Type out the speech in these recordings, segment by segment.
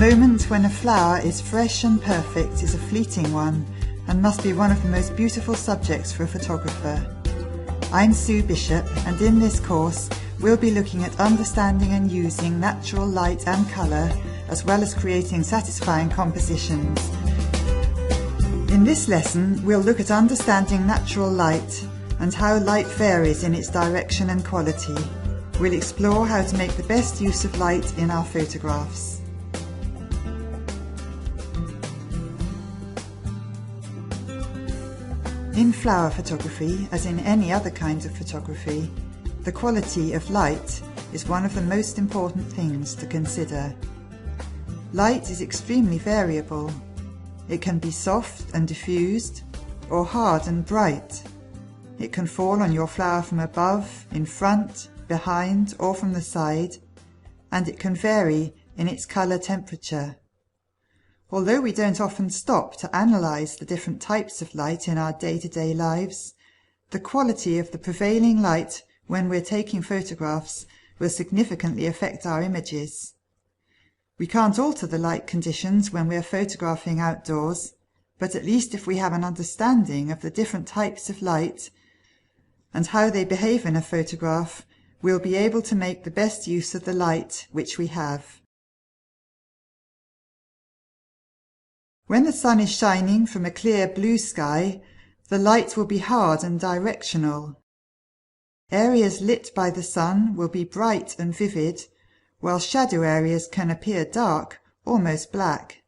moment when a flower is fresh and perfect is a fleeting one and must be one of the most beautiful subjects for a photographer. I'm Sue Bishop, and in this course we'll be looking at understanding and using natural light and colour, as well as creating satisfying compositions. In this lesson we'll look at understanding natural light and how light varies in its direction and quality. We'll explore how to make the best use of light in our photographs. In flower photography, as in any other kinds of photography, the quality of light is one of the most important things to consider. Light is extremely variable. It can be soft and diffused, or hard and bright. It can fall on your flower from above, in front, behind, or from the side, and it can vary in its colour temperature. Although we don't often stop to analyse the different types of light in our day-to-day lives, the quality of the prevailing light when we're taking photographs will significantly affect our images. We can't alter the light conditions when we're photographing outdoors, but at least if we have an understanding of the different types of light and how they behave in a photograph, we'll be able to make the best use of the light which we have. When the sun is shining from a clear blue sky, the light will be hard and directional. Areas lit by the sun will be bright and vivid, while shadow areas can appear dark, almost black.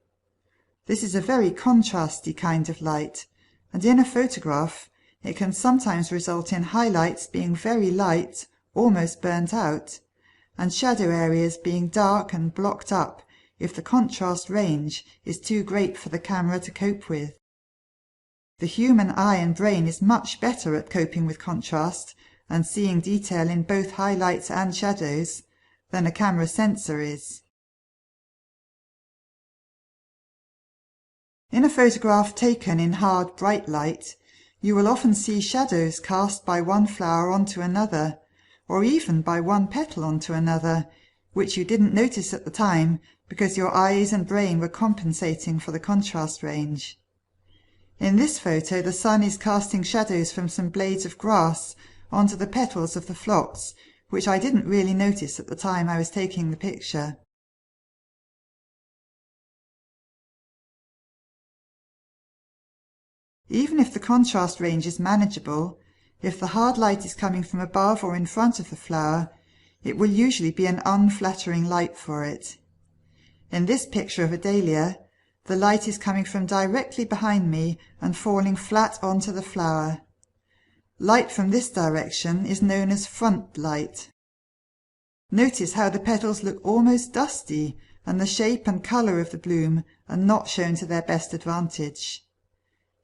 This is a very contrasty kind of light, and in a photograph it can sometimes result in highlights being very light, almost burnt out, and shadow areas being dark and blocked up if the contrast range is too great for the camera to cope with. The human eye and brain is much better at coping with contrast and seeing detail in both highlights and shadows than a camera sensor is. In a photograph taken in hard, bright light, you will often see shadows cast by one flower onto another, or even by one petal onto another, which you didn't notice at the time because your eyes and brain were compensating for the contrast range. In this photo, the sun is casting shadows from some blades of grass onto the petals of the phlox, which I didn't really notice at the time I was taking the picture. Even if the contrast range is manageable, if the hard light is coming from above or in front of the flower, it will usually be an unflattering light for it. In this picture of a dahlia, the light is coming from directly behind me and falling flat onto the flower. Light from this direction is known as front light. Notice how the petals look almost dusty and the shape and colour of the bloom are not shown to their best advantage.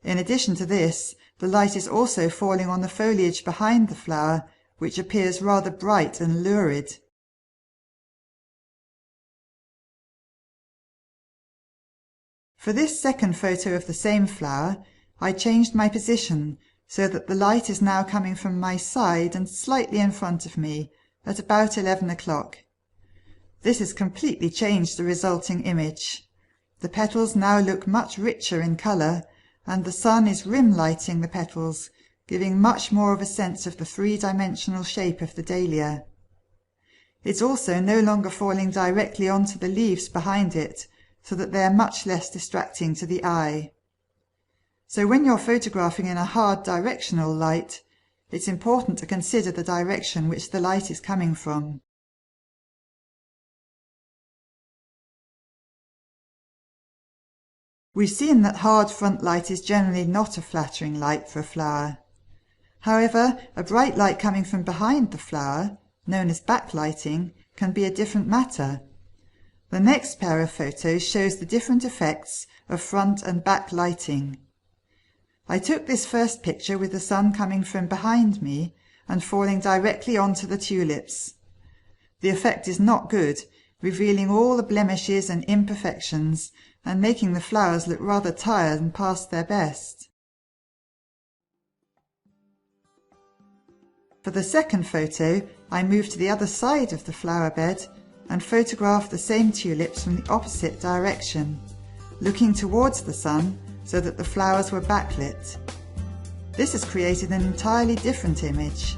In addition to this, the light is also falling on the foliage behind the flower, which appears rather bright and lurid. For this second photo of the same flower, I changed my position so that the light is now coming from my side and slightly in front of me at about 11 o'clock. This has completely changed the resulting image. The petals now look much richer in colour, and the sun is rim lighting the petals, giving much more of a sense of the three-dimensional shape of the dahlia. It's also no longer falling directly onto the leaves behind it, so that they are much less distracting to the eye. So when you're photographing in a hard directional light, it's important to consider the direction which the light is coming from. We've seen that hard front light is generally not a flattering light for a flower. However, a bright light coming from behind the flower, known as backlighting, can be a different matter. The next pair of photos shows the different effects of front and back lighting. I took this first picture with the sun coming from behind me and falling directly onto the tulips. The effect is not good, revealing all the blemishes and imperfections and making the flowers look rather tired and past their best. For the second photo, I moved to the other side of the flower bed and photographed the same tulips from the opposite direction, looking towards the sun so that the flowers were backlit. This has created an entirely different image.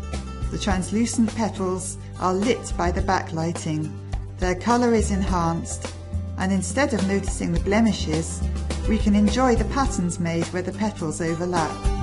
The translucent petals are lit by the backlighting, their colour is enhanced, and instead of noticing the blemishes, we can enjoy the patterns made where the petals overlap.